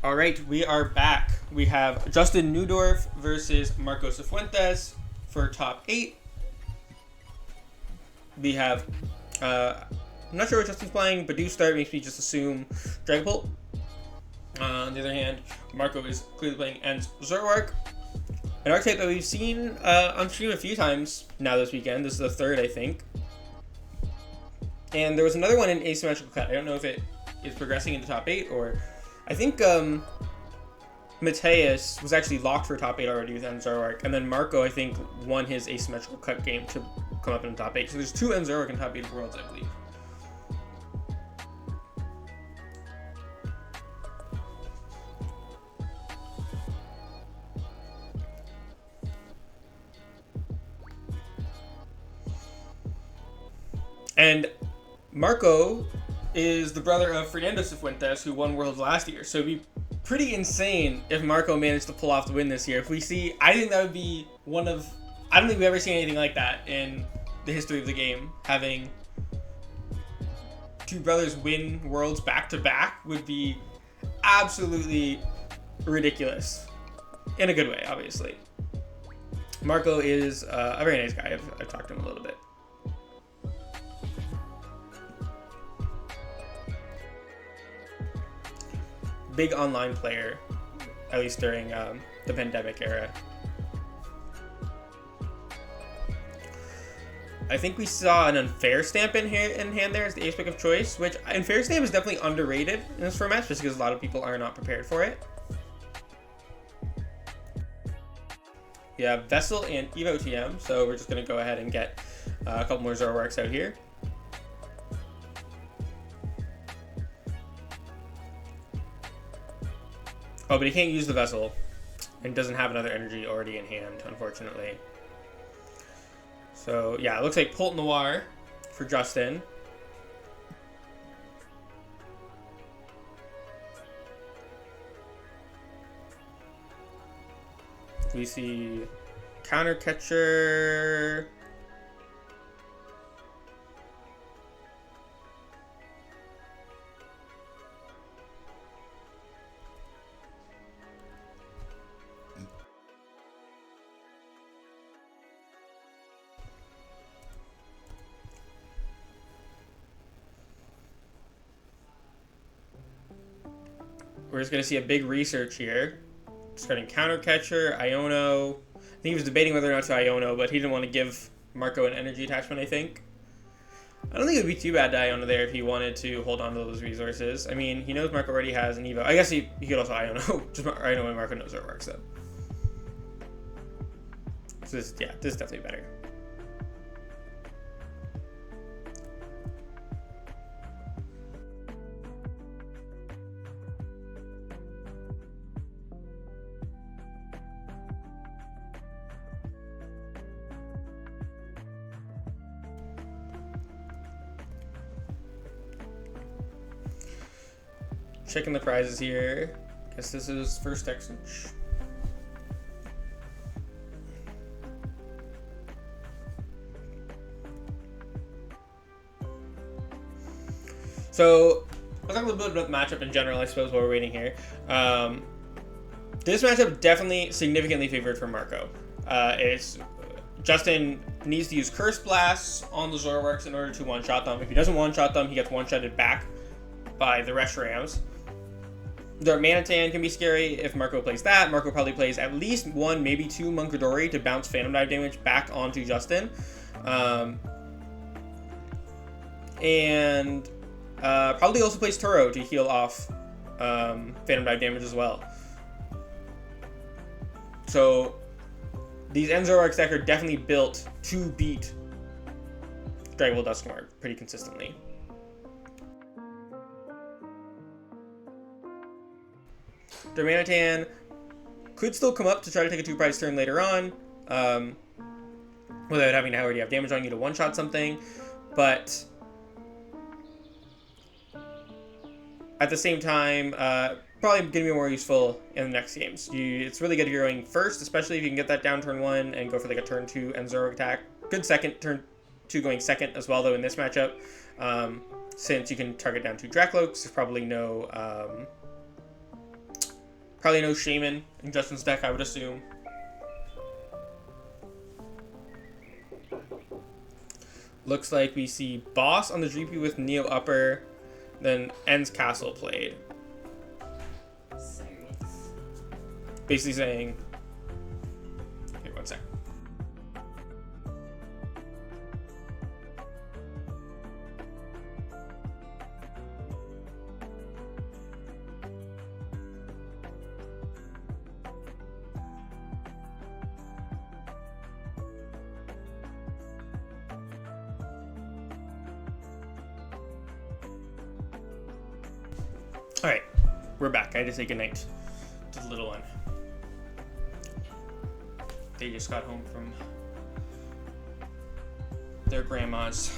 All right, we are back. We have Justin Newdorf versus Marco Cifuentes for top 8. We have, I'm not sure what Justin's playing, but do start makes me just assume Dragapult. On the other hand, Marco is clearly playing Zoroark, an archetype that we've seen on stream a few times now this weekend. This is the third, I think. And there was another one in asymmetrical cut. I don't know if it is progressing into top 8 or... I think Mateus was actually locked for top 8 already with Zoroark, and then Marco, I think, won his asymmetrical cut game to come up in the top 8. So there's 2 Zoroark in top 8 worlds, I believe. And Marco is the brother of Fernando Cifuentes, who won Worlds last year. So it'd be pretty insane if Marco managed to pull off the win this year. If we see, I think that would be one of... I don't think we've ever seen anything like that in the history of the game. Having 2 brothers win Worlds back-to-back would be absolutely ridiculous. In a good way, obviously. Marco is a very nice guy. I've talked to him a little bit. Big online player, at least during the pandemic era. I think we saw an Unfair Stamp in hand there as the ace pick of choice, which Unfair Stamp is definitely underrated in this format just because a lot of people are not prepared for it. We have Vessel and Evo TM, so we're just going to go ahead and get a couple more Zoroarks out here. Oh, but he can't use the Vessel and doesn't have another energy already in hand, unfortunately. So, yeah, it looks like PultNoir for Justin. We see Counter Catcher. We're just going to see a big research here. Starting Counter Catcher, Iono. I think he was debating whether or not to Iono, but he didn't want to give Marco an energy attachment, I think. I don't think it would be too bad to Iono there if he wanted to hold on to those resources. I mean, he knows Marco already has an Evo. I guess he could also Iono. Just Iono and Marco knows how it works, though. So this is definitely better. Checking the prizes here. Guess this is first exchange. So, let's talk a little bit about the matchup in general, I suppose, while we're waiting here. This matchup definitely significantly favored for Marco. Justin needs to use Curse Blasts on the Zoroarks in order to one-shot them. If he doesn't one-shot them, he gets one-shotted back by the Reshurams. Their Manatan can be scary if Marco plays that. Marco probably plays at least 1, maybe 2 Munkidori to bounce Phantom Dive damage back onto Justin. And probably also plays Turo to heal off Phantom Dive damage as well. So these Zoroark deck are definitely built to beat Dragapult Dusknoir pretty consistently. Their Manatan could still come up to try to take a 2-prize turn later on, without having to already have damage on you to one-shot something, but at the same time, probably going to be more useful in the next games. It's really good if you're going first, especially if you can get that down turn 1 and go for like a turn 2 Zoroark attack. Good second, turn 2 going second as well, though, in this matchup. Since you can target down 2 Dracloaks, there's probably no Probably no Shaman in Justin's deck, I would assume. Looks like we see Boss on the GP with Neo Upper, then Ends Castle played. Serious. Basically saying, okay, one sec. Alright, we're back. I had to say goodnight to the little one. They just got home from their grandma's.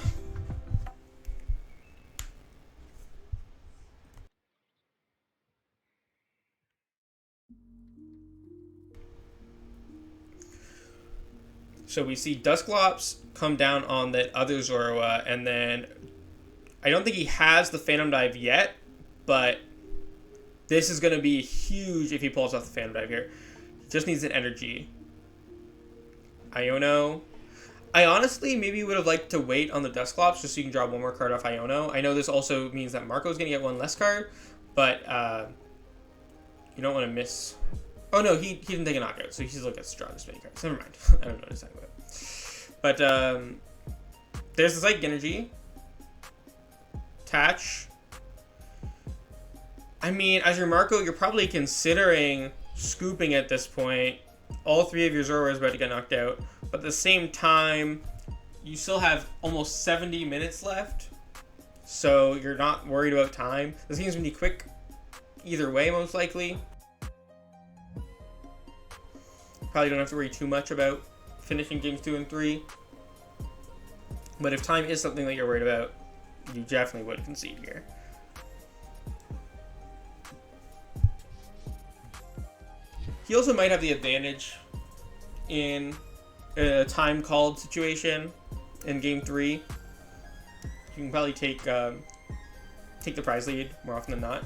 So we see Dusclops come down on the other Zorua, and then I don't think he has the Phantom Dive yet, but this is going to be huge if he pulls off the Phantom Dive here. He just needs an energy. Iono. I honestly maybe would have liked to wait on the Dusclops just so you can draw one more card off Iono. I know this also means that Marco's going to get one less card, but you don't want to miss... Oh no, he didn't take a knockout, so he still gets to draw this many cards. Never mind. I don't know what to talk about. But there's the Psychic Energy. Attach. I mean, as your Marco, you're probably considering scooping at this point. All three of your Zoroark is about to get knocked out. But at the same time, you still have almost 70 minutes left. So you're not worried about time. This game's going to be quick either way, most likely. Probably don't have to worry too much about finishing games 2 and 3. But if time is something that you're worried about, you definitely would concede here. He also might have the advantage in a time called situation in game 3. You can probably take the prize lead more often than not.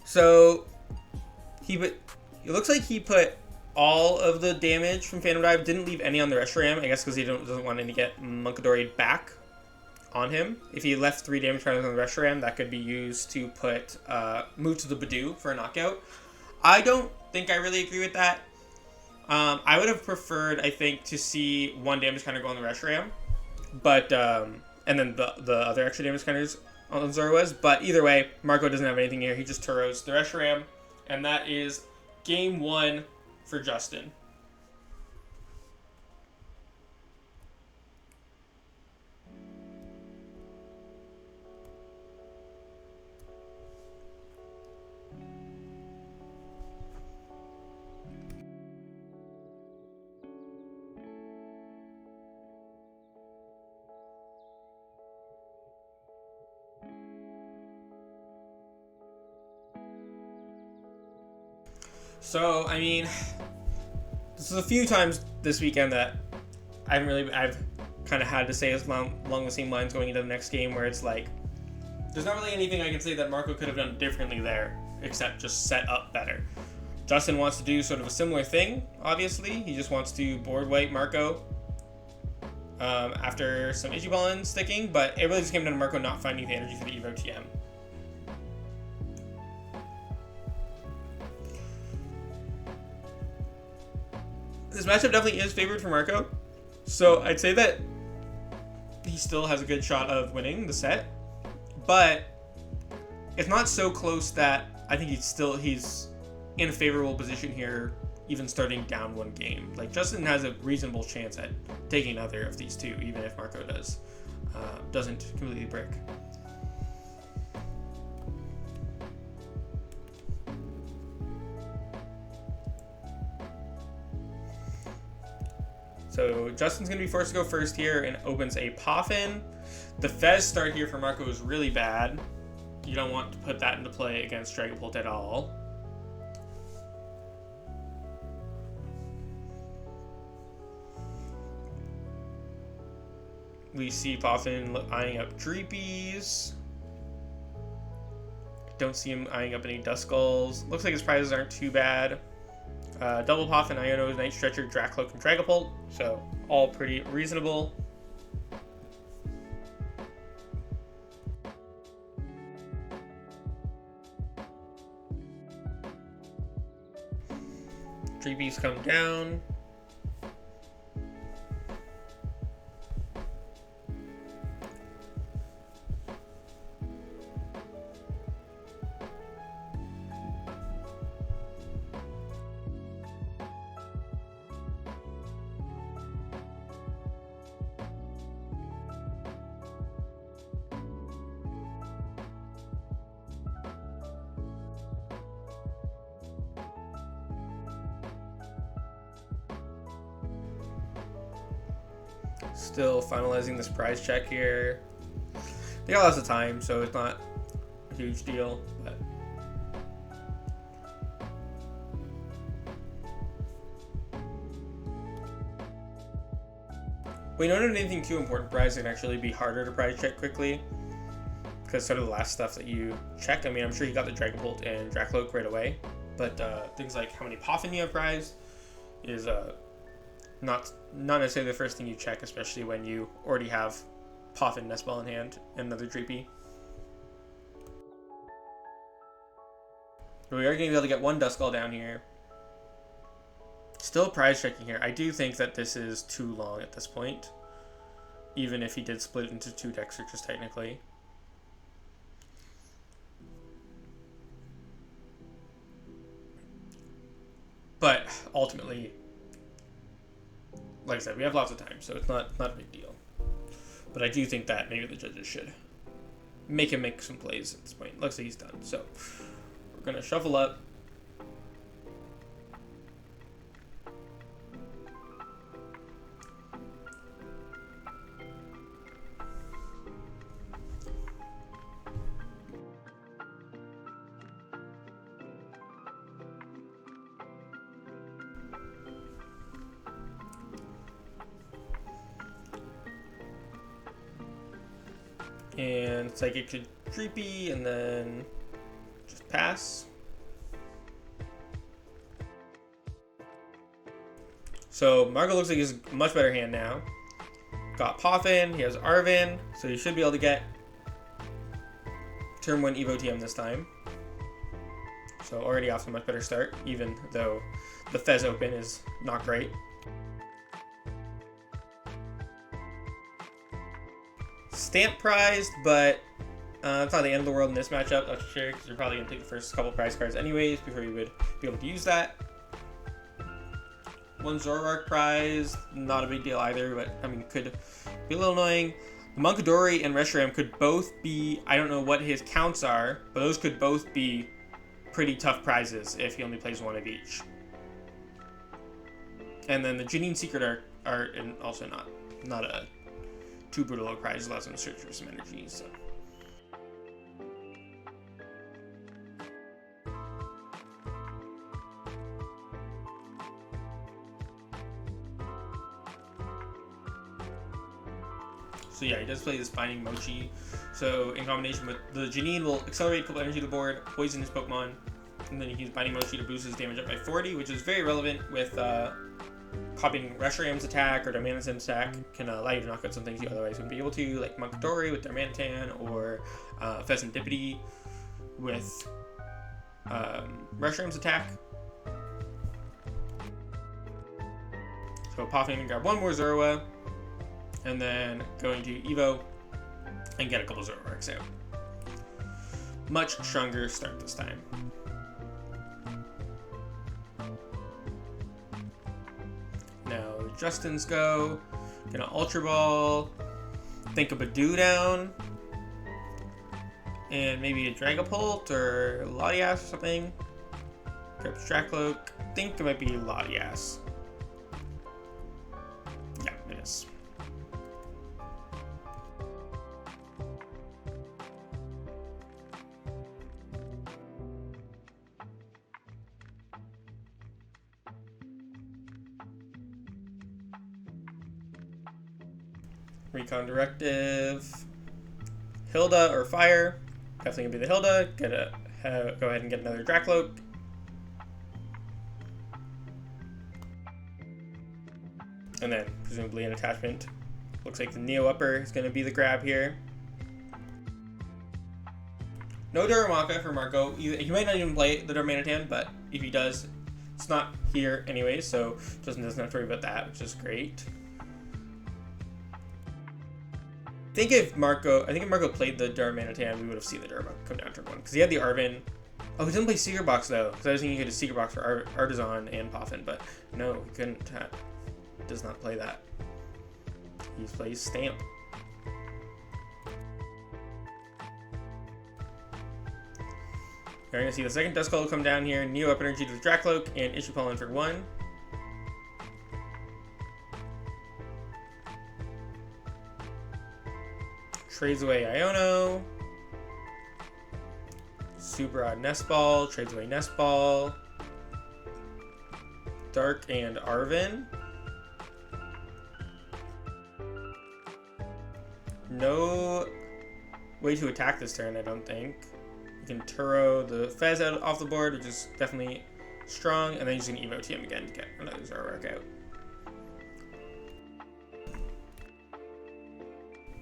So it looks like he put all of the damage from Phantom Dive, didn't leave any on the Reshiram, I guess because he doesn't want to get Munkidori back on him. If he left 3 damage cards on the Reshiram, that could be used to put move to the Badoo for a knockout. I don't think I really agree with that. I would have preferred, I think, to see 1 damage counter go on the Reshiram, but and then the other extra damage counters on Zoroark, but either way, Marco doesn't have anything here. He just Turos the Reshiram, and that is game 1 for Justin. So, I mean, this is a few times this weekend that I've kind of had to say along the same lines going into the next game, where it's like, there's not really anything I can say that Marco could have done differently there, except just set up better. Justin wants to do sort of a similar thing, obviously. He just wants to board wipe Marco after some Ichiballen sticking, but it really just came down to Marco not finding the energy for the Evo TM. This matchup definitely is favored for Marco, so I'd say that he still has a good shot of winning the set, but it's not so close that I think he's in a favorable position here, even starting down 1 game. Like, Justin has a reasonable chance at taking another of these 2, even if Marco doesn't completely break. So Justin's going to be forced to go first here and opens a Poffin. The Fez start here for Marco is really bad. You don't want to put that into play against Dragapult at all. We see Poffin eyeing up Dreepies. Don't see him eyeing up any Duskulls. Looks like his prizes aren't too bad. Double Poffin, Iono, Night Stretcher, Dracloak, and Dragapult. So all pretty reasonable. Dreepies come down. Still finalizing this prize check here. They got lots of time, so it's not a huge deal. But we don't know anything too important. Prize can actually be harder to prize check quickly because sort of the last stuff that you check. I mean, I'm sure you got the Dragapult and Dracloak right away, but things like how many Poffin you have prized is not necessarily the first thing you check, especially when you already have Poffin Nest Ball in hand and another Dreepy. We are going to be able to get one Duskull down here. Still prize checking here. I do think that this is too long at this point, even if he did split it into 2 deck searches technically. But ultimately, like I said, we have lots of time, so it's not a big deal. But I do think that maybe the judges should make him make some plays at this point. Looks like he's done. So we're going to shuffle up. And Psychic to Dreepy, and then just pass. So Marco looks like he's a much better hand now. Got Poffin, he has Arven, so he should be able to get turn 1 Evo TM this time. So already off to a much better start, even though the Fez Open is not great. Stamp prized, but it's not the end of the world in this matchup, that's for sure, because you're probably going to take the first couple prize cards anyways before you would be able to use that. 1 Zoroark prize, not a big deal either, but I mean, could be a little annoying. The Munkidori and Reshiram could both be, I don't know what his counts are, but those could both be pretty tough prizes if he only plays 1 of each. And then the Janine Secret are also not a too brutal a prize, allows him to search for some energy, so. So yeah, he does play this Binding Mochi. So in combination with the Janine will accelerate a couple energy to the board, poison his Pokemon, and then he can use Binding Mochi to boost his damage up by 40, which is very relevant with copying Reshiram's attack or Darmanitan's attack can allow you to knock out some things you otherwise wouldn't be able to, like Munkidori with Darmanitan or Pheasantipity with Reshiram's attack. So Poffin can grab 1 more Zorua, and then going to Evo and get a couple Zoroarks out. Much stronger start this time. Now Justin's go. Gonna Ultra Ball. Think of Badoo down. And maybe a Dragapult or Latias or something. Grab Dracloak. Think it might be Latias. defense. Recon Directive, Hilda or Fire. Definitely gonna be the Hilda. Go ahead and get another Dracloak. And then presumably an attachment. Looks like the Neo Upper is gonna be the grab here. No Darumaka for Marco. He might not even play the Darmanitan, but if he does, it's not here anyway, so doesn't have to worry about that, which is great. I think if Marco played the Darmanitan, we would have seen the Darumaka come down turn 1. Because he had the Arven. Oh, he didn't play Secret Box though. Because I was thinking he could have Secret Box for Artisan and Poffin, but no, he couldn't. Does not play that. He plays Stamp. We're going to see the second Duskull come down here. Neo Up Energy to the Dracloak and Issue Pollen for 1. Trades away Iono. Super Odd Nest Ball. Trades away Nest Ball. Dark and Arven. No way to attack this turn, I don't think. You can Turo the Fez out off the board, which is definitely strong, and then you're just going to Evo TM again to get another Zoroark out.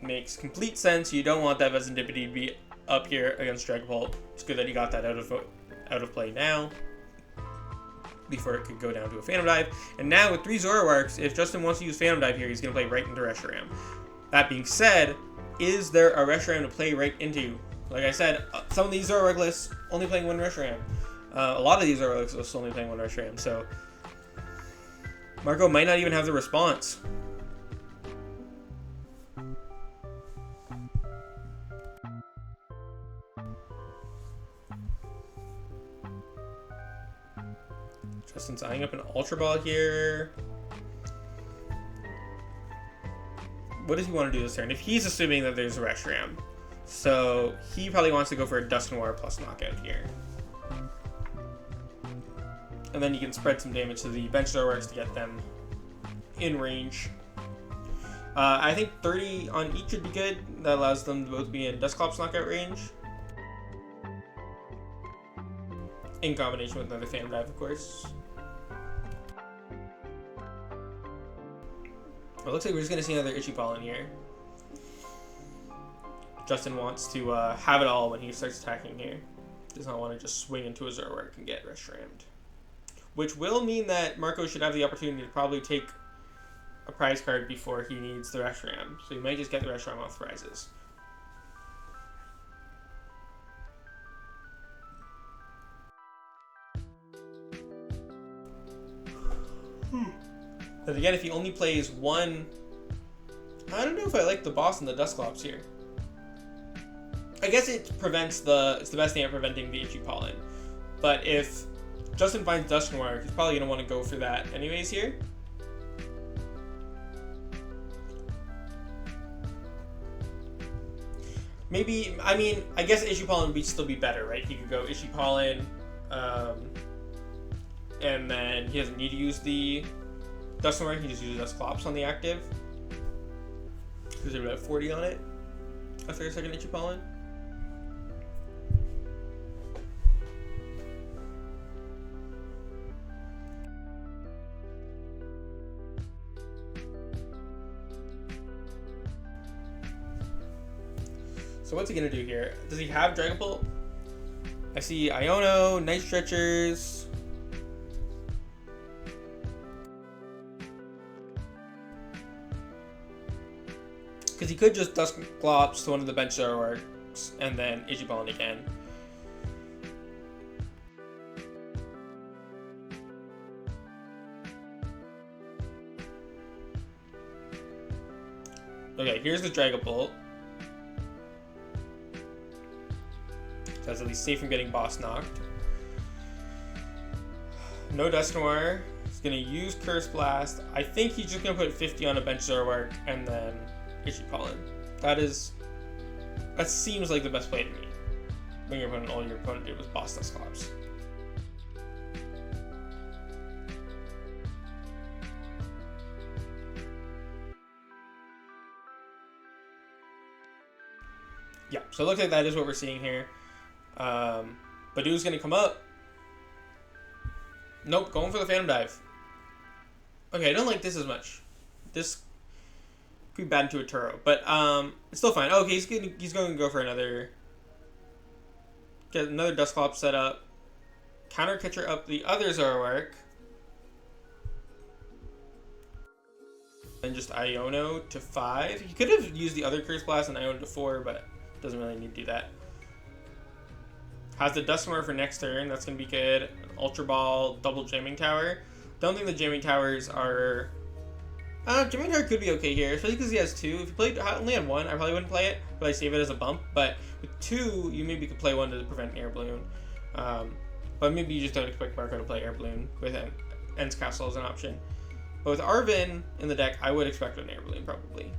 Makes complete sense. You don't want that Vesindipity to be up here against Dragapult. It's good that he got that out of play now, before it could go down to a Phantom Dive. And now with 3 Zoroarks, if Justin wants to use Phantom Dive here, he's going to play right into Reshiram. That being said, is there a Reshiram to play right into? Like I said, some of these Zoroark lists only playing 1 Reshiram. A lot of these Zoroark lists only playing 1 Reshiram, so Marco might not even have the response. Justin's eyeing up an Ultra Ball here. What does he want to do this turn? If he's assuming that there's a Reshiram, so he probably wants to go for a Dusknoir plus knockout here. And then you can spread some damage to the bench Zoroarks to get them in range. I think 30 on each would be good. That allows them to both be in Dusclops knockout range. In combination with another Phantom Dive, of course. It looks like we're just going to see another Itchy Pollen here. Justin wants to have it all when he starts attacking here. Does not want to just swing into a Zoroark and get Reshirammed. Which will mean that Marco should have the opportunity to probably take a prize card before he needs the Reshiram. So he might just get the Reshiram off prizes. But again, if he only plays 1... I don't know if I like the boss and the Dusclops here. I guess it prevents it's the best thing at preventing the Itchy Pollen. But if Justin finds Dusknoir, he's probably going to want to go for that anyways here. Maybe, I mean, I guess Itchy Pollen would still be better, right? He could go Itchy Pollen, and then he doesn't need to use the Dusknoir, he can just use Dusclops on the active. Because they're about 40 on it after a second Itchy Pollen. So what's he gonna do here? Does he have Dragapult? I see Iono, Night Stretchers. Because he could just Dusclops to one of the bench Zoroarks and then Itchy Pollen again. Okay, here's the Dragapult. So that's at least safe from getting boss knocked. No Dusknoir. gonna use Curse Blast. I think he's just gonna put 50 on a bench Zoroark and then issue Pollen. That seems like the best play to me. When your opponent, all your opponent did was boss Dusclops. Yeah, so it looks like that is what we're seeing here. Badoo's gonna come up. Nope, going for the Phantom Dive. Okay, I don't like this as much. This could be bad into a Turo, but it's still fine. Okay, he's going to go for another. Get another Dusclops set up. Counter Catcher up the other Zoroark. And just Iono to 5. He could have used the other Curse Blast and Iono to 4, but doesn't really need to do that. Has the PultNoir for next turn. That's going to be good. Ultra Ball, double Jamming Tower. Don't think the Jamming Towers are... Jamming Tower could be okay here, especially because he has 2. If you played only on 1, I probably wouldn't play it. But I save it as a bump. But with 2, you maybe could play 1 to prevent an Air Balloon. But maybe you just don't expect Marco to play Air Balloon with Ends Castle as an option. But with Arven in the deck, I would expect an Air Balloon probably.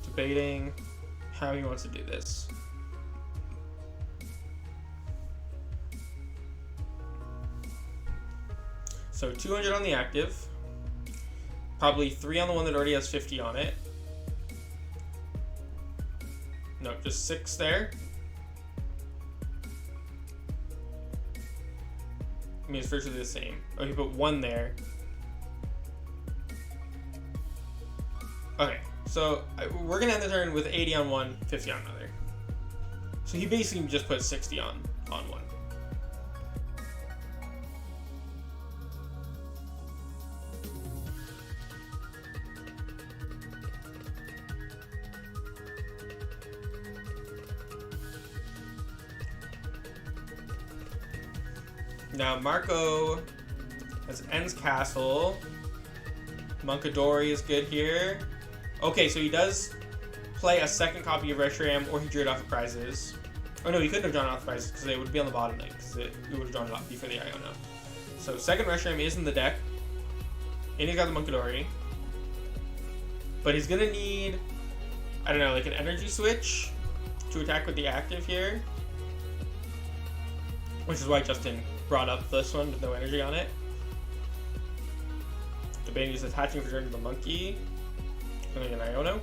Debating how he wants to do this. So 200 on the active. Probably 3 on the one that already has 50 on it. No, just 6 there. I mean, it's virtually the same. Oh, you put 1 there. Okay, so we're gonna end the turn with 80 on one, 50 on another. So he basically just put 60 on one. Now Marco has Ends Castle. Monkadori is good here. Okay, so he does play a second copy of Reshiram, or he drew it off of prizes. Oh no, he couldn't have drawn it off of prizes because it would be on the bottom lane, because it would have drawn it off before the Iono. So second Reshiram is in the deck. And he's got the Monkadori. But he's gonna need, I don't know, like an energy switch to attack with the active here. Which is why Justin brought up this one with no energy on it. Debating is attaching for turn to the monkey. Putting an Iono.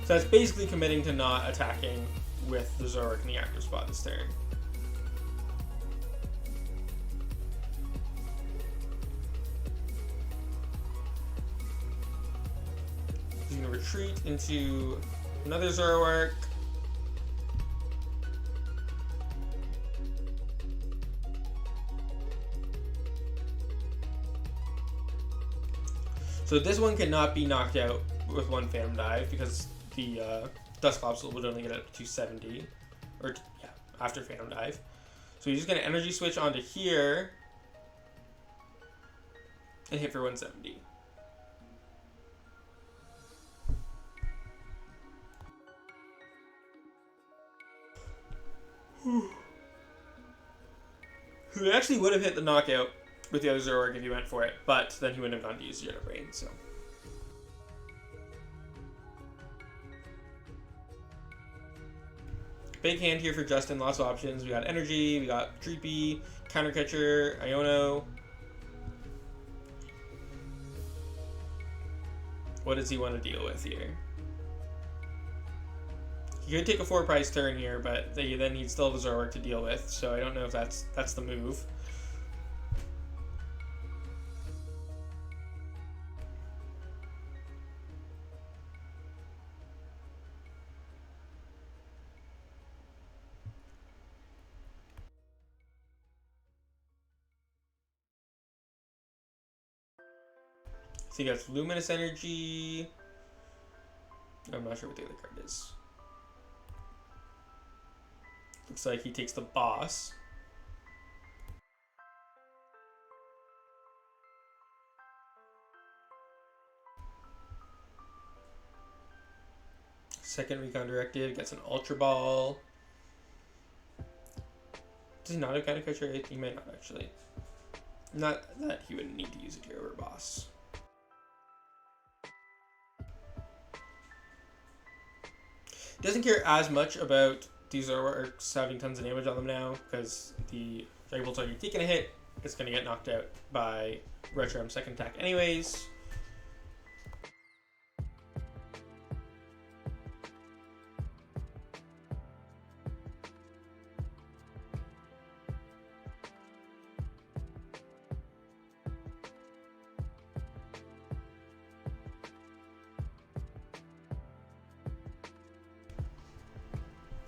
So that's basically committing to not attacking with the Zoroark in the active spot this turn. He's going to retreat into another Zoroark. So this one cannot be knocked out with one Phantom Dive because the Dusclops would only get up to 270, or yeah, after Phantom Dive. So he's just gonna energy switch onto here and hit for 170. He actually would have hit the knockout with the other Zoroark if he went for it, but then he wouldn't have gone to use Zero Brain, so. Big hand here for Justin, lots of options. We got Energy, we got Dreepy, Counter Catcher, Iono. What does he want to deal with here? He could take a 4-prize turn here, but then he'd still have a Zoroark to deal with, so I don't know if that's the move. So he gets Luminous Energy. I'm not sure what the other card is. Looks like he takes the boss. Second Recon Directive gets an Ultra Ball. Does he not have Counter Catcher? He might not actually. Not that he would need to use it here over boss. Doesn't care as much about these Zoroarks having tons of damage on them now because the Dragon Bolt's already taken a hit. It's going to get knocked out by Retrom's second attack anyways.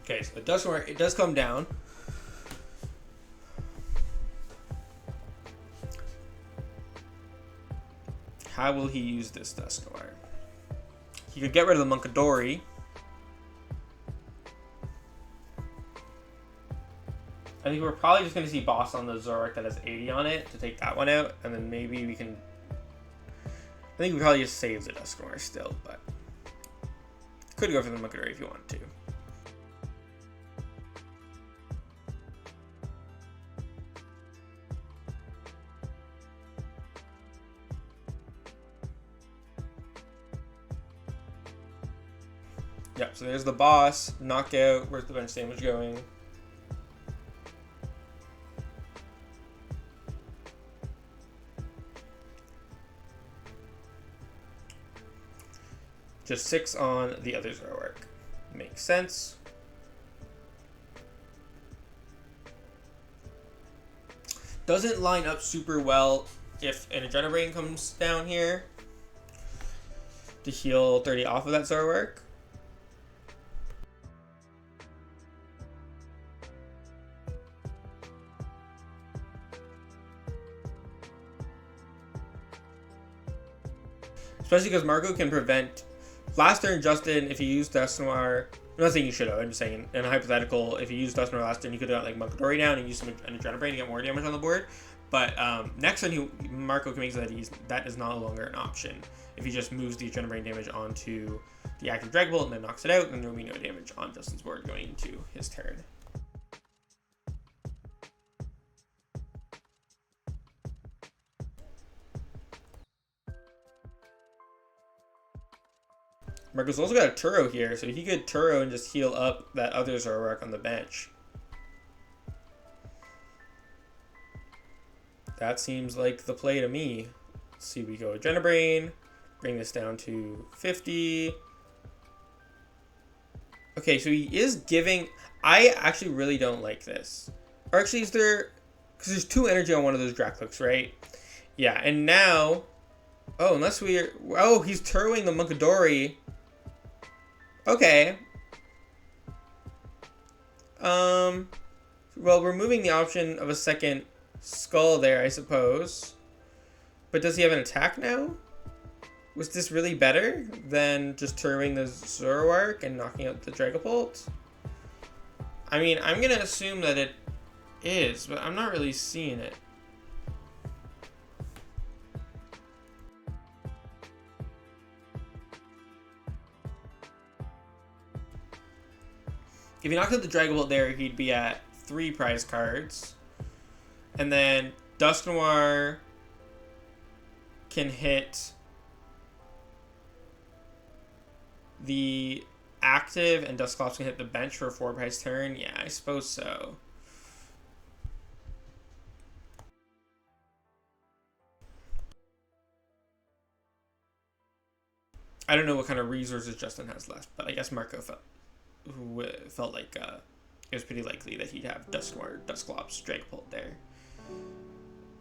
Okay, so it does work. It does come down. How will he use this Dusknoir? He could get rid of the Munkidori. I think we're probably just going to see boss on the Zoroark that has 80 on it to take that one out, and then maybe we can... I think we probably just save the Dusknoir still, but... Could go for the Munkidori if you want to. Yep, so there's the boss, knockout, where's the bench damage going? Just 6 on the other Zoroark. Makes sense. Doesn't line up super well if an Adrenabrain comes down here to heal 30 off of that Zoroark. Especially because Marco can prevent... Last turn, Justin, if you use Dusknoir... I'm not saying you should have, I'm just saying, in a hypothetical, if you used Dusknoir last turn, you could have got like Munkidori down and use an Adrenabrain to get more damage on the board. But next turn, Marco can make so that that is no longer an option. If he just moves the Adrenabrain damage onto the active Dragon Bolt and then knocks it out, then there will be no damage on Justin's board going into his turn. Marco's also got a Turo here, so he could Turo and just heal up that other Zoroark on the bench. That seems like the play to me. Let's see, we go Adrenabrain, bring this down to 50. Okay, so he is giving... I actually really don't like this. Or actually, is there... Because there's 2 energy on one of those Draclooks, right? Yeah, and now... Oh, unless we're... Oh, he's Turoing the Munkidori. Okay. Well, removing the option of a second skull there, I suppose. But does he have an attack now? Was this really better than just Turoing the Zoroark and knocking out the Dragapult? I mean, I'm going to assume that it is, but I'm not really seeing it. If he knocked out the Dragon Bolt there, he'd be at 3 prize cards. And then Dusknoir can hit the active and Dusclops can hit the bench for a 4 prize turn. Yeah, I suppose so. I don't know what kind of resources Justin has left, but I guess Marco felt like it was pretty likely that he'd have Dusknoir, Dusclops, Dragapult there.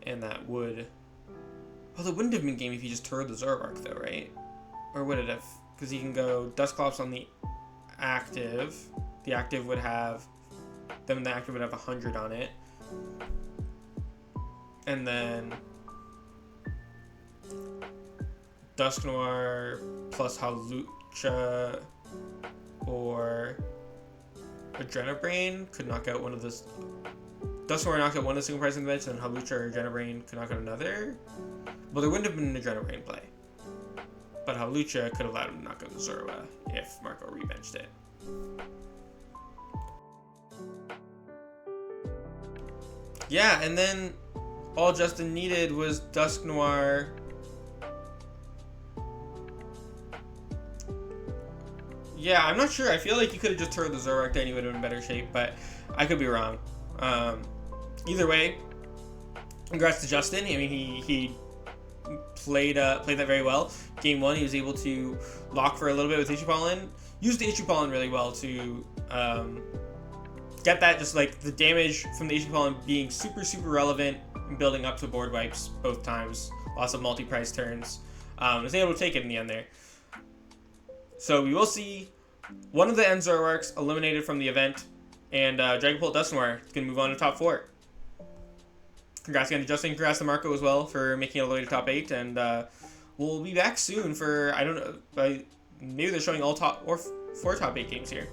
And that would... Well, it wouldn't have been game if he just Turoed the Zoroark, though, right? Or would it have? Because he can go Dusclops on the active. The active would have... Then the active would have 100 on it. And then... Dusknoir plus Hawlucha... Or Adrenabrain could knock out one of those. Dusknoir knocked out one of the single prize in the bench, and then Hawlucha or Adrenabrain could knock out another. Well, there wouldn't have been an Adrenabrain play. but Hawlucha could have allowed him to knock out the Zorua if Marco rebenched it. Yeah, and then all Justin needed was Dusknoir. Yeah, I'm not sure. I feel like you could have just turned the Zoroark there and he would have been in better shape, but I could be wrong. Either way, congrats to Justin. I mean, he played that very well. Game 1, he was able to lock for a little bit with Ichipollen. Used the Ichipollen really well to get that, just like the damage from the Ichipollen being super, super relevant and building up to board wipes both times. Lots of multi-price turns. Was able to take it in the end there. So we will see one of the end Zoroarks eliminated from the event, and Dragapult Dusknoir is going to move on to top 4. Congrats again to Justin. Congrats to Marco as well for making it all the way to top 8, and we'll be back soon for, I don't know, maybe they're showing all top or 4 top 8 games here.